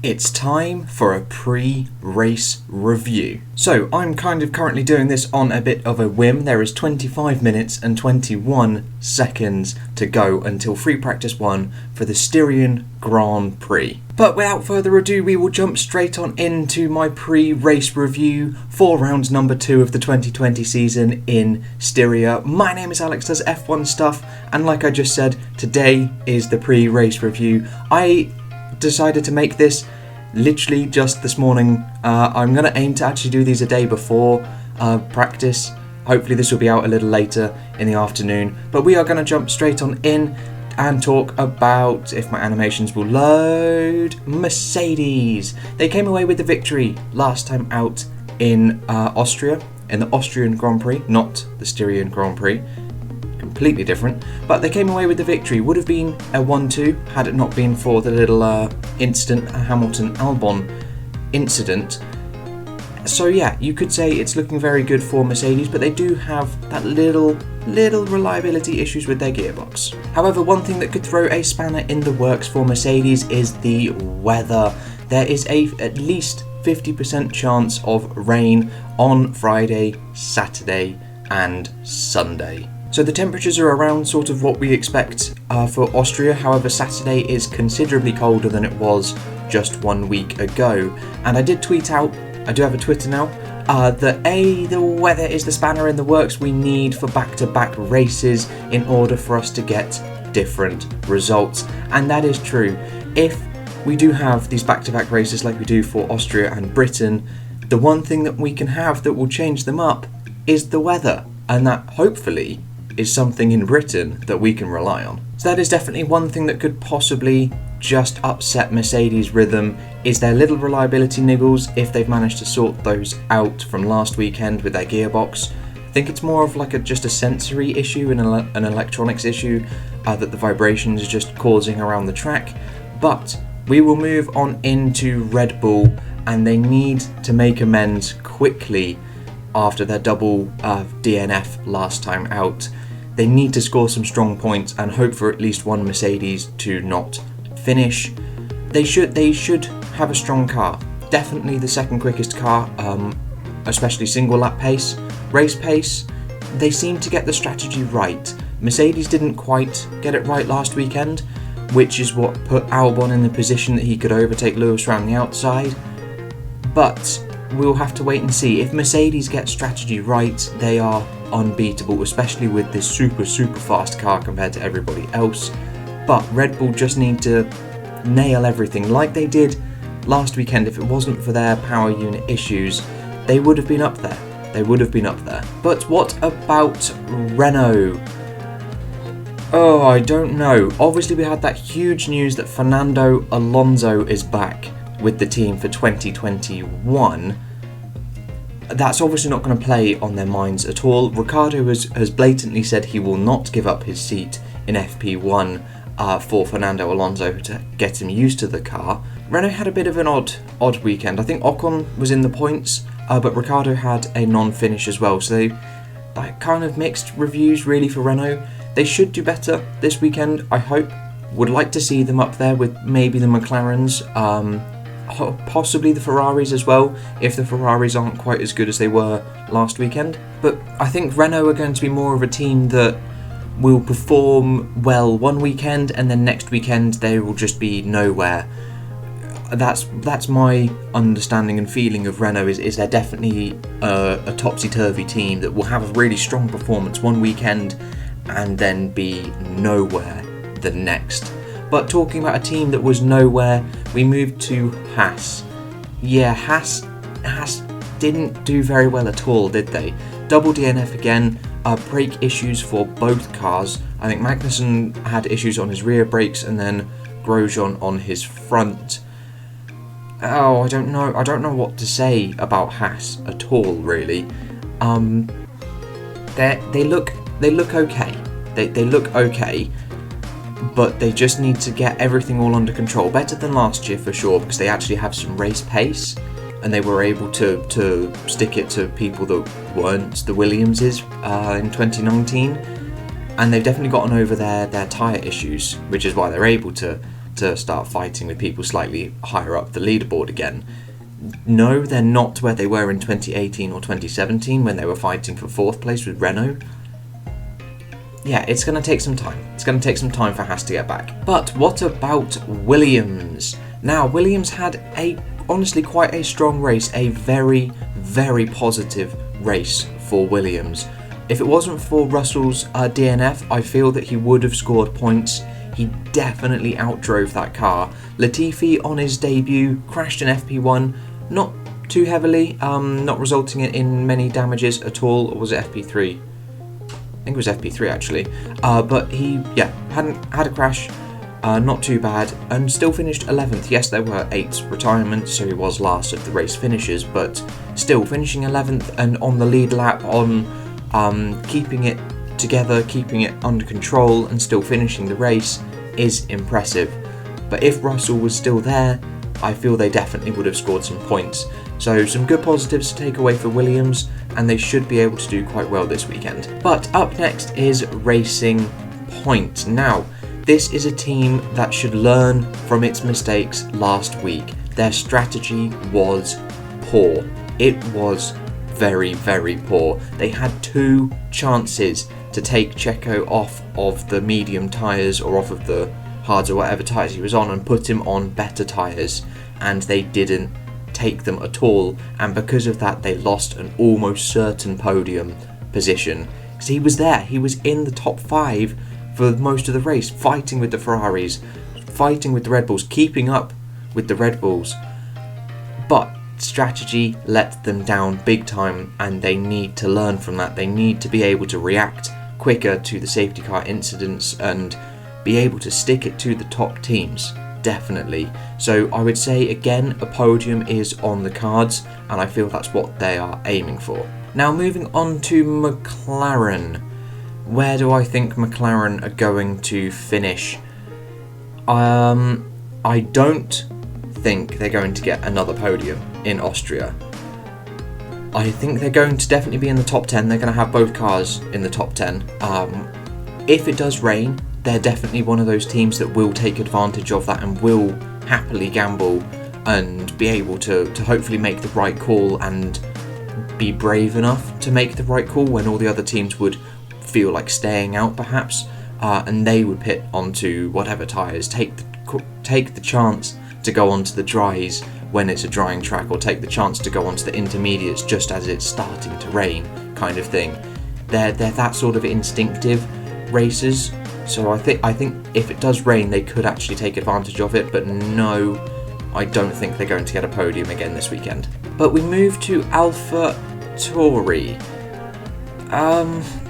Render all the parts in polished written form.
It's time for a pre-race review. So I'm kind of currently doing this on a bit of a whim. There is 25 minutes and 21 seconds to go until free practice 1 for the Styrian Grand Prix. But without further ado, we will jump straight on into my pre-race review for round number 2 of the 2020 season in Styria. My name is Alex Does F1 Stuff, and like I just said, today is the pre-race review. I decided to make this literally just this morning. I'm going to aim to actually do these a day before practice. Hopefully this will be out a little later in the afternoon, but we are going to jump straight on in and talk about, if my animations will load, Mercedes. They came away with the victory last time out in Austria, in the Austrian Grand Prix, not the Styrian Grand Prix. Completely different, but they came away with the victory. Would have been a 1-2 had it not been for the little incident, Hamilton-Albon incident. So yeah, you could say it's looking very good for Mercedes, but they do have that little reliability issues with their gearbox. However, one thing that could throw a spanner in the works for Mercedes is the weather. There is at least 50% chance of rain on Friday, Saturday and Sunday. So the temperatures are around sort of what we expect for Austria. However, Saturday is considerably colder than it was just 1 week ago. And I did tweet out, I do have a Twitter now, that the weather is the spanner in the works we need for back-to-back races in order for us to get different results. And that is true. If we do have these back-to-back races like we do for Austria and Britain, the one thing that we can have that will change them up is the weather. And that hopefully is something in Britain that we can rely on. So that is definitely one thing that could possibly just upset Mercedes' rhythm, is their little reliability niggles, if they've managed to sort those out from last weekend with their gearbox. I think it's more of like just a sensory issue and an electronics issue that the vibrations are just causing around the track. But we will move on into Red Bull, and they need to make amends quickly after their double DNF last time out. They need to score some strong points and hope for at least one Mercedes to not finish. They should have a strong car. Definitely the second quickest car, especially single lap pace, race pace. They seem to get the strategy right. Mercedes didn't quite get it right last weekend, which is what put Albon in the position that he could overtake Lewis around the outside. But we'll have to wait and see. If Mercedes get strategy right, they are unbeatable, especially with this super fast car compared to everybody else. But Red Bull just need to nail everything like they did last weekend. If it wasn't for their power unit issues, they would have been up there. But what about Renault? Oh, I don't know. Obviously we had that huge news that Fernando Alonso is back with the team for 2021. That's obviously not going to play on their minds at all. Ricciardo has blatantly said he will not give up his seat in FP1 for Fernando Alonso to get him used to the car. Renault had a bit of an odd weekend. I think Ocon was in the points, but Ricciardo had a non-finish as well. So that kind of mixed reviews really for Renault. They should do better this weekend, I hope. Would like to see them up there with maybe the McLarens, possibly the Ferraris as well, if the Ferraris aren't quite as good as they were last weekend. But I think Renault are going to be more of a team that will perform well one weekend and then next weekend they will just be nowhere. That's my understanding and feeling of Renault, is they're definitely a topsy-turvy team that will have a really strong performance one weekend and then be nowhere the next. But talking about a team that was nowhere, we moved to Haas. Yeah, Haas didn't do very well at all, did they? Double DNF again, brake issues for both cars. I think Magnussen had issues on his rear brakes and then Grosjean on his front. Oh, I don't know what to say about Haas at all, really. They look okay. They look okay. But they just need to get everything all under control. Better than last year for sure, because they actually have some race pace and they were able to stick it to people that weren't the Williamses in 2019. And they've definitely gotten over their tyre issues, which is why they're able to to start fighting with people slightly higher up the leaderboard again. No, they're not where they were in 2018 or 2017 when they were fighting for 4th place with Renault. Yeah, it's going to take some time. It's going to take some time for Haas to get back. But what about Williams? Now, Williams had honestly quite a strong race, a very, very positive race for Williams. If it wasn't for Russell's DNF, I feel that he would have scored points. He definitely outdrove that car. Latifi on his debut crashed in FP1, not too heavily, not resulting in many damages at all. Or was it FP3? I think it was FP3 actually. But he, had a crash, not too bad, and still finished 11th. Yes, there were 8 retirements, so he was last of the race finishers, but still finishing 11th and on the lead lap, on keeping it together, keeping it under control, and still finishing the race is impressive. But if Russell was still there, I feel they definitely would have scored some points. So some good positives to take away for Williams, and they should be able to do quite well this weekend. But up next is Racing Point. Now, this is a team that should learn from its mistakes last week. Their strategy was poor. It was very, very poor. They had 2 chances to take Checo off of the medium tyres or off of the hards or whatever tyres he was on and put him on better tyres, and they didn't take them at all, and because of that they lost an almost certain podium position. Because he was there, he was in the top 5 for most of the race, fighting with the Ferraris, fighting with the Red Bulls, keeping up with the Red Bulls, but strategy let them down big time, and they need to learn from that. They need to be able to react quicker to the safety car incidents and be able to stick it to the top teams, definitely. So I would say again, a podium is on the cards, and I feel that's what they are aiming for. Now moving on to McLaren. Where do I think McLaren are going to finish? I don't think they're going to get another podium in Austria. I think they're going to definitely be in the top 10. They're going to have both cars in the top 10. If it does rain, they're definitely one of those teams that will take advantage of that and will happily gamble and be able to hopefully make the right call and be brave enough to make the right call when all the other teams would feel like staying out perhaps, and they would pit onto whatever tyres, take the chance to go onto the dries when it's a drying track, or take the chance to go onto the intermediates just as it's starting to rain, kind of thing. They're that sort of instinctive racers, so I think if it does rain they could actually take advantage of it, but no, I don't think they're going to get a podium again this weekend. But we move to Alfa Tauri.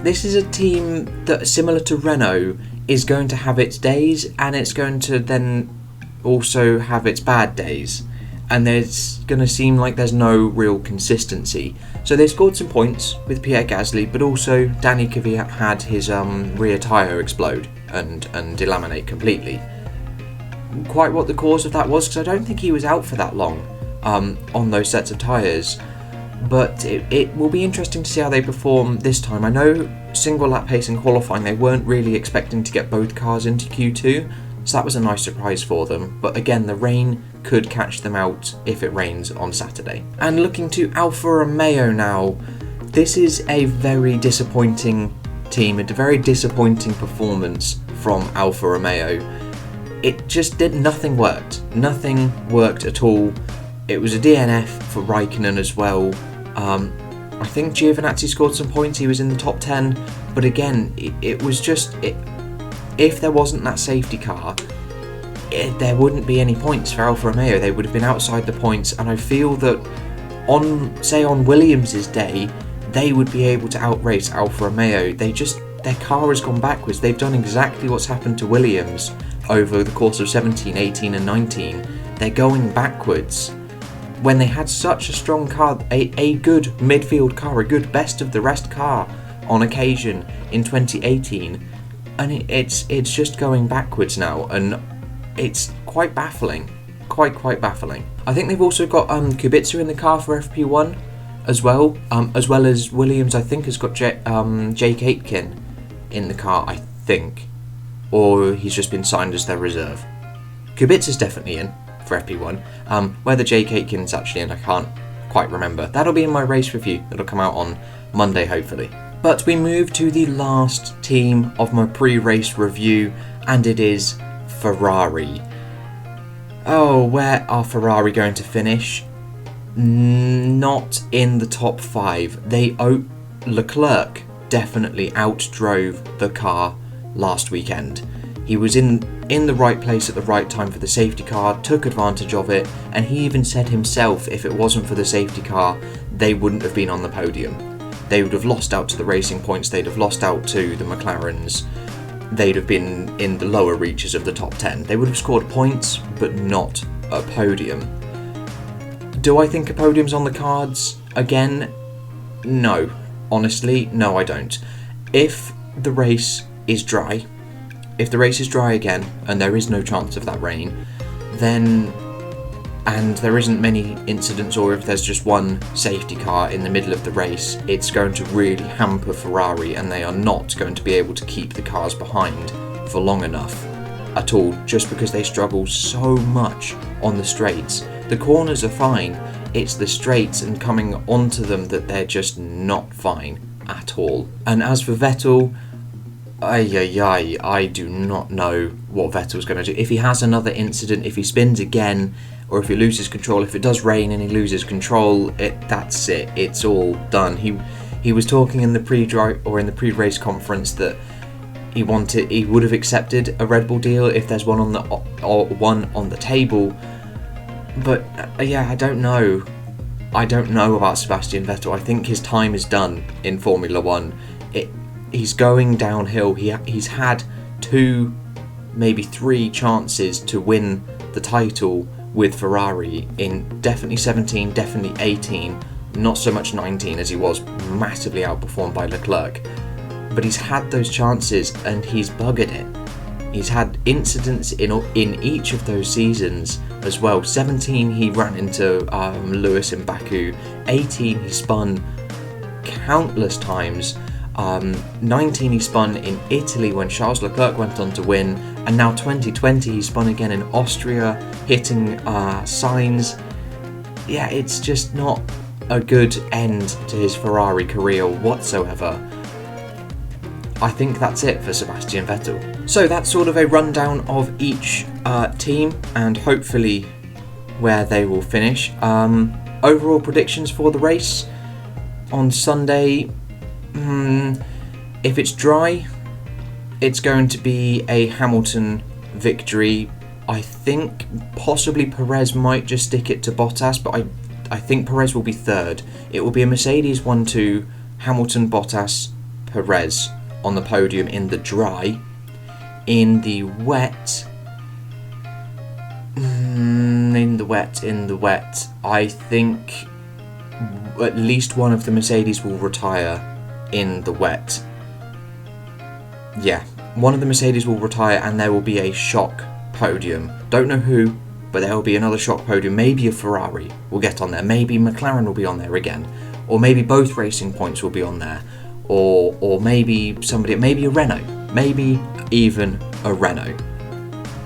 This is a team that, similar to Renault, is going to have its days, and it's going to then also have its bad days, and it's going to seem like there's no real consistency. So they scored some points with Pierre Gasly, but also Danny Kvyat had his rear tyre explode and delaminate completely. Quite what the cause of that was, because I don't think he was out for that long on those sets of tyres. But it will be interesting to see how they perform this time. I know single lap pace in qualifying, they weren't really expecting to get both cars into Q2, so that was a nice surprise for them. But again, the rain could catch them out if it rains on Saturday. And looking to Alfa Romeo now, this is a very disappointing team, a very disappointing performance from Alfa Romeo. It just nothing worked. Nothing worked at all. It was a DNF for Raikkonen as well. I think Giovinazzi scored some points, he was in the top 10, but again, it was just, if there wasn't that safety car, there wouldn't be any points for Alfa Romeo. They would have been outside the points, and I feel that on Williams' day, they would be able to outrace Alfa Romeo. Their car has gone backwards. They've done exactly what's happened to Williams over the course of 17, 18 and 19. They're going backwards. When they had such a strong car, a good midfield car, a good best of the rest car on occasion in 2018, and it's just going backwards now, and it's quite baffling, quite baffling. I think they've also got Kubica in the car for FP1 as well as Williams. I think has got Jake Aitken in the car, I think, or he's just been signed as their reserve. Kubica's definitely in for FP1. Whether Jake Aitken's actually in, I can't quite remember. That'll be in my race review. That'll come out on Monday, hopefully. But we move to the last team of my pre-race review, and it is Ferrari. Oh, where are Ferrari going to finish? Not in the top 5. Leclerc definitely outdrove the car last weekend. He was in the right place at the right time for the safety car, took advantage of it, and he even said himself if it wasn't for the safety car, they wouldn't have been on the podium. They would have lost out to the Racing Points, they'd have lost out to the McLarens, they'd have been in the lower reaches of the top 10. They would have scored points, but not a podium. Do I think a podium's on the cards again? No. Honestly, no I don't. If the race is dry again, and there is no chance of that rain, then, and there isn't many incidents, or if there's just one safety car in the middle of the race, it's going to really hamper Ferrari, and they are not going to be able to keep the cars behind for long enough at all, just because they struggle so much on the straights. The corners are fine, it's the straights and coming onto them that they're just not fine at all. And as for Vettel, I do not know what Vettel's going to do. If he has another incident, if he spins again, or if he loses control, if it does rain and he loses control, that's it. It's all done. He was talking in the pre-race conference that he would have accepted a Red Bull deal if there's one on the table. But I don't know. I don't know about Sebastian Vettel. I think his time is done in Formula 1. He's going downhill. He's had 2, maybe 3 chances to win the title with Ferrari in definitely 17, definitely 18, not so much 19 as he was massively outperformed by Leclerc. But he's had those chances and he's buggered it. He's had incidents in each of those seasons as well. 17 he ran into Lewis in Baku. 18 he spun countless times. 19 he spun in Italy when Charles Leclerc went on to win, and now 2020 he spun again in Austria, hitting signs. Yeah, it's just not a good end to his Ferrari career whatsoever. I think that's it for Sebastian Vettel. So that's sort of a rundown of each team and hopefully where they will finish. Overall predictions for the race on Sunday. If it's dry, it's going to be a Hamilton victory. I think possibly Perez might just stick it to Bottas, but I think Perez will be third. It will be a Mercedes 1-2, Hamilton, Bottas, Perez on the podium in the dry. In the wet, I think at least one of the Mercedes will retire in the wet. Yeah, one of the Mercedes will retire and there will be a shock podium. Don't know who, but there will be another shock podium. Maybe a Ferrari will get on there. Maybe McLaren will be on there again. Or maybe both Racing Points will be on there. Or maybe maybe a Renault. Maybe even a Renault.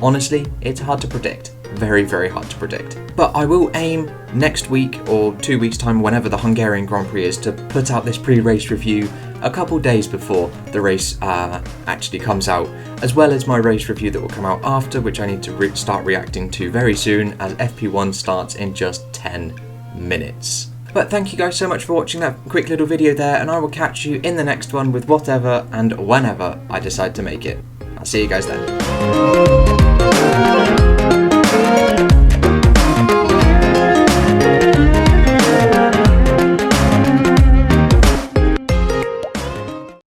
Honestly, it's hard to predict. Very, very hard to predict. But I will aim next week or 2 weeks' time, whenever the Hungarian Grand Prix is, to put out this pre-race review a couple days before the race actually comes out, as well as my race review that will come out after, which I need to start reacting to very soon, as FP1 starts in just 10 minutes. But thank you guys so much for watching that quick little video there, and I will catch you in the next one with whatever and whenever I decide to make it. I'll see you guys then.